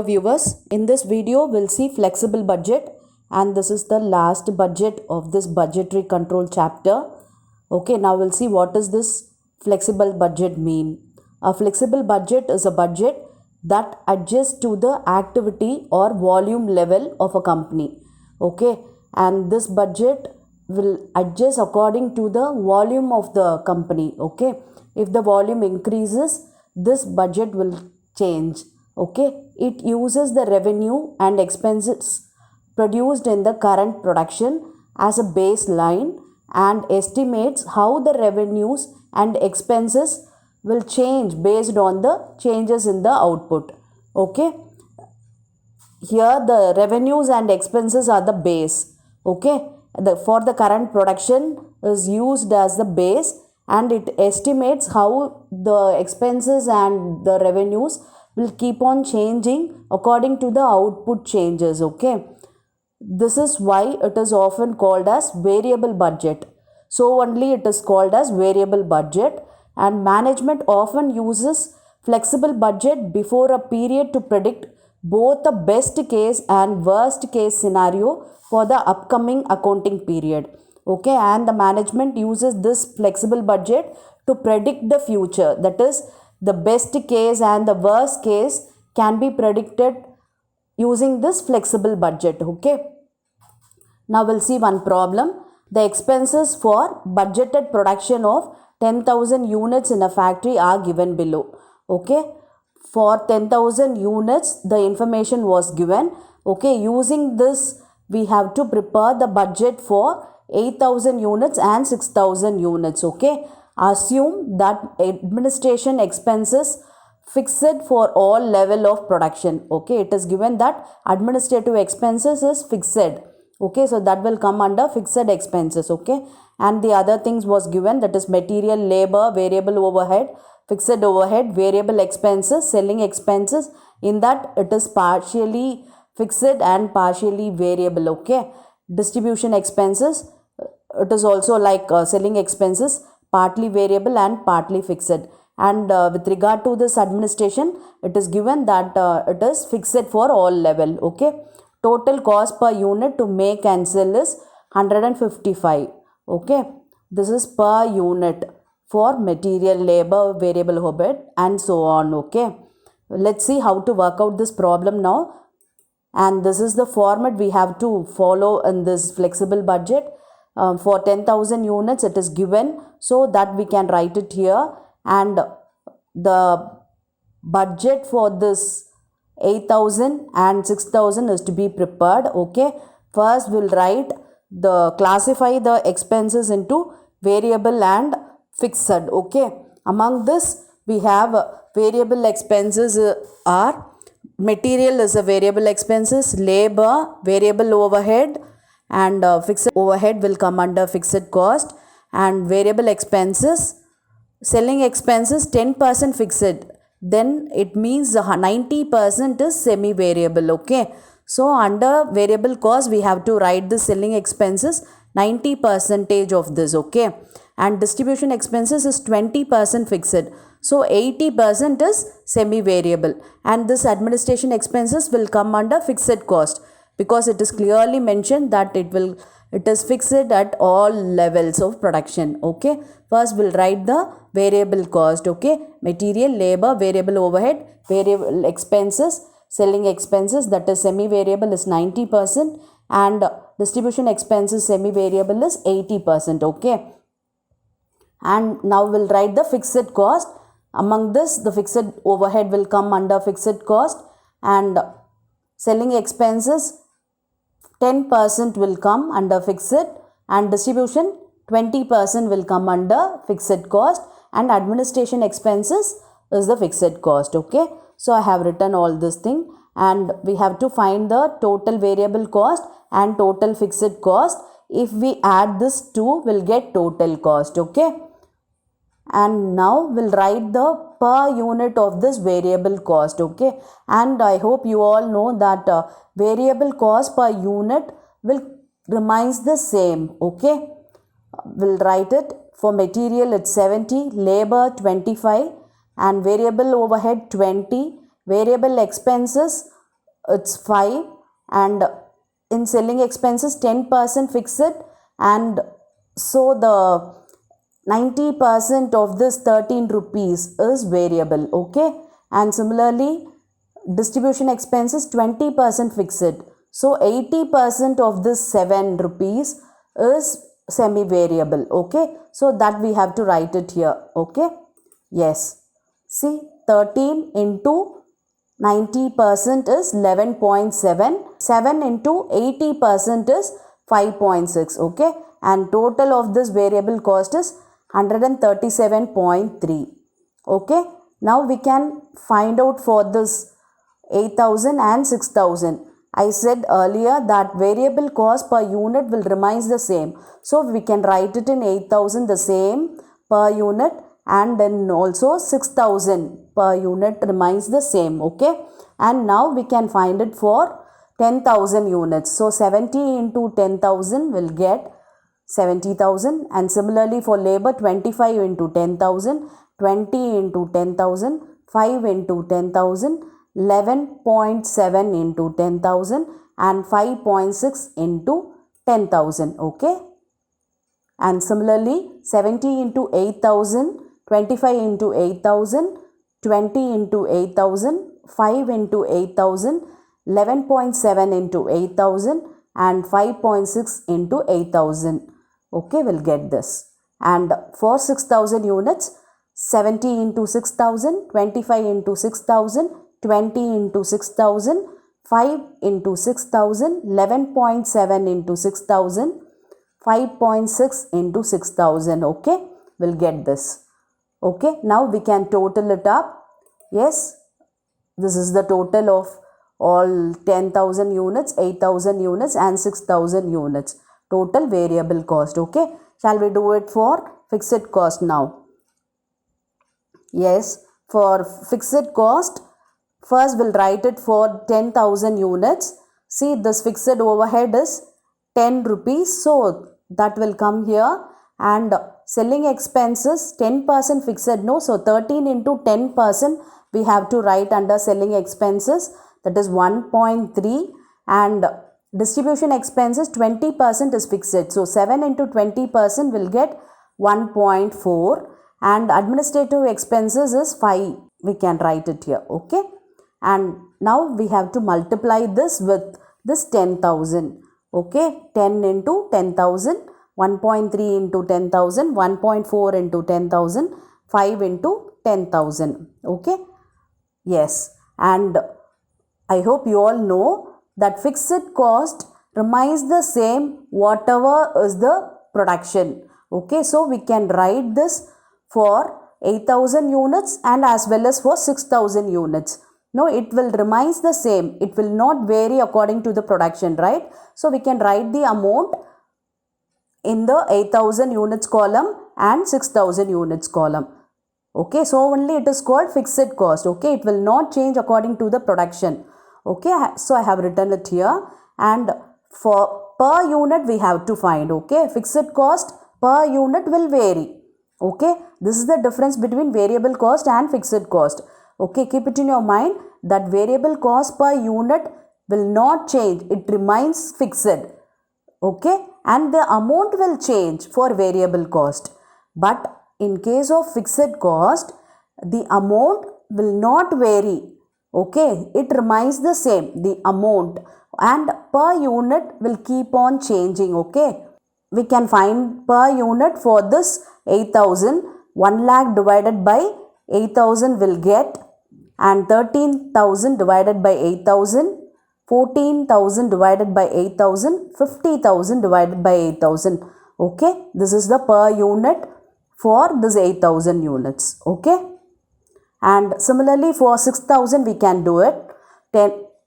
viewers, in this video we'll see flexible budget, and this is the last budget of this budgetary control chapter. Okay, now we'll see what does this flexible budget mean. A flexible budget is a budget that adjusts to the activity or volume level of a company. Okay, and this budget will adjust according to the volume of the company. Okay, if the volume increases, this budget will change. Okay, it uses the revenue and expenses produced in the current production as a baseline and estimates how the revenues and expenses will change based on the changes in the output. Okay, here the revenues and expenses are the base. Okay, for the current production is used as the base, and it estimates how the expenses and the revenues will keep on changing according to the output changes. Okay, this is why it is often called as variable budget. So only it is called as variable budget, and management often uses flexible budget before a period to predict both the best case and worst case scenario for the upcoming accounting period. Okay, and the management uses this flexible budget to predict the future. That is, the best case and the worst case can be predicted using this flexible budget. Okay, now we'll see one problem. The expenses for budgeted production of 10,000 units in a factory are given below. Okay, for 10,000 units the information was given. Okay, using this we have to prepare the budget for 8,000 units and 6,000 units. Okay, assume that administration expenses fixed for all level of production. Okay, it is given that administrative expenses is fixed. Okay, so that will come under fixed expenses. Okay, and the other things was given, that is material, labor, variable overhead, fixed overhead, variable expenses, selling expenses. In that it is partially fixed and partially variable. Okay, distribution expenses, it is also like selling expenses, partly variable and partly fixed. And with regard to this administration, it is given that it is fixed for all level. Okay, total cost per unit to make and sell is 155. Okay, this is per unit for material, labor, variable overhead and so on. Okay, let's see how to work out this problem now. And this is the format we have to follow in this flexible budget. For 10,000 units it is given, so that we can write it here, and the budget for this 8,000 and 6,000 is to be prepared. Okay, first we'll write classify the expenses into variable and fixed. Okay, among this we have variable expenses are material is a variable expenses, labor, variable overhead, and fixed overhead will come under fixed cost, and variable expenses, selling expenses 10% fixed, then it means 90% is semi variable. Okay, so under variable cost we have to write the selling expenses 90% of this. Okay, and distribution expenses is 20% fixed, so 80% is semi variable, and this administration expenses will come under fixed cost because it is clearly mentioned that it is fixed at all levels of production. Okay, first we'll write the variable cost. Okay, material, labor, variable overhead, variable expenses, selling expenses, that is semi variable, is 90%, and distribution expenses semi variable is 80%. Okay, and now we'll write the fixed cost. Among this the fixed overhead will come under fixed cost, and selling expenses 10% will come under fixed, and distribution 20% will come under fixed cost, and administration expenses is the fixed cost. Okay, so I have written all this thing, and we have to find the total variable cost and total fixed cost. If we add this two, we'll get total cost. Okay, and now we'll write the per unit of this variable cost. Okay, and I hope you all know that variable cost per unit will remains the same. Okay, we'll write it. For material it's 70, labor 25, and variable overhead 20, variable expenses it's 5, and in selling expenses 10% fixed, and so the 90% of this 13 rupees is variable. Okay, and similarly distribution expenses 20% fixed, so 80% of this 7 rupees is semi variable. Okay, so that we have to write it here. Okay, yes, see, 13 into 90% is 11.7, 7 into 80% is 5.6. Okay, and total of this variable cost is 137.3. Okay, now we can find out for this 8,000 and 6,000. I said earlier that variable cost per unit will remain the same. So we can write it in 8,000 the same per unit, and then also 6,000 per unit remains the same. Okay, and now we can find it for 10,000 units. So 70 into 10,000 will get 70,000, and similarly for labor 25 into 10,000, 20 into 10,000, 5 into 10,000, 11.7 into 10,000, and 5.6 into 10,000. Okay, and similarly 70 into 8,000, 25 into 8,000, 20 into 8,000, 5 into 8,000, 11.7 into 8,000, and 5.6 into 8,000. Okay, we'll get this. And for 6,000 units, 70 into 6,000, 25 into 6,000, 20 into 6,000, 5 into 6,000, 11.7 into 6,000, 5.6 into 6,000. Okay, we'll get this. Okay, now we can total it up. Yes, this is the total of all 10,000 units, 8,000 units and 6,000 units. Total variable cost. Okay, shall we do it for fixed cost now? Yes, for fixed cost, first we'll write it for 10,000 units. See, this fixed overhead is 10 rupees. So that will come here, and selling expenses 10% fixed, no, so 13 into 10% we have to write under selling expenses, that is 1.3, and distribution expenses 20% is fixed, so 7 into 20% will get 1.4, and administrative expenses is 5, we can write it here. Okay, and now we have to multiply this with this 10,000. Okay, 10 into 10,000, 1.3 into 10,000, 1.4 into 10,000, 5 into 10,000. Okay, yes, and I hope you all know that fixed cost remains the same whatever is the production. Okay, so we can write this for 8,000 units and as well as for 6,000 units. No, it will remain the same. It will not vary according to the production, right? So we can write the amount in the 8,000 units column and 6,000 units column. Okay, so only it is called fixed cost. Okay, it will not change according to the production. Okay, so I have written it here, and for per unit we have to find. Okay, fixed cost per unit will vary. Okay, this is the difference between variable cost and fixed cost. Okay, keep it in your mind that variable cost per unit will not change, it remains fixed. Okay, and the amount will change for variable cost, but in case of fixed cost the amount will not vary. Okay, it remains the same, the amount, and per unit will keep on changing. Okay, we can find per unit for this 8,000, 1 lakh divided by 8,000 will get, and 13,000 divided by 8,000, 14,000 divided by 8,000, 50,000 divided by 8,000. Okay, this is the per unit for this 8,000 units. Okay, and similarly for 6,000 we can do it.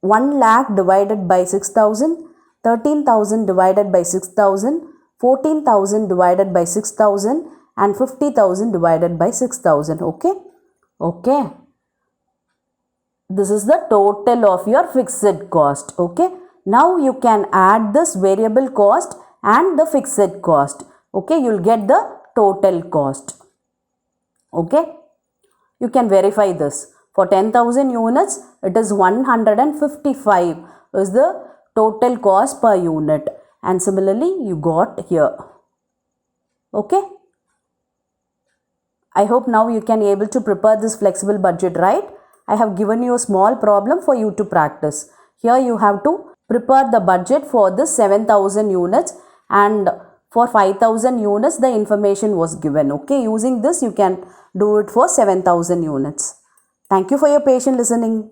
1 lakh divided by 6,000, 13,000 divided by 6,000, 14,000 divided by 6,000, and 50,000 divided by 6,000. Okay, okay. This is the total of your fixed cost. Okay, now you can add this variable cost and the fixed cost. Okay, you'll get the total cost. Okay, you can verify this. For 10,000 units, it is 155 is the total cost per unit. And similarly, you got here. Okay. I hope now you can able to prepare this flexible budget, right? I have given you a small problem for you to practice. Here you have to prepare the budget for this 7,000 units, and for 5,000 units the information was given. Okay, using this you can do it for 7,000 units. Thank you for your patient listening.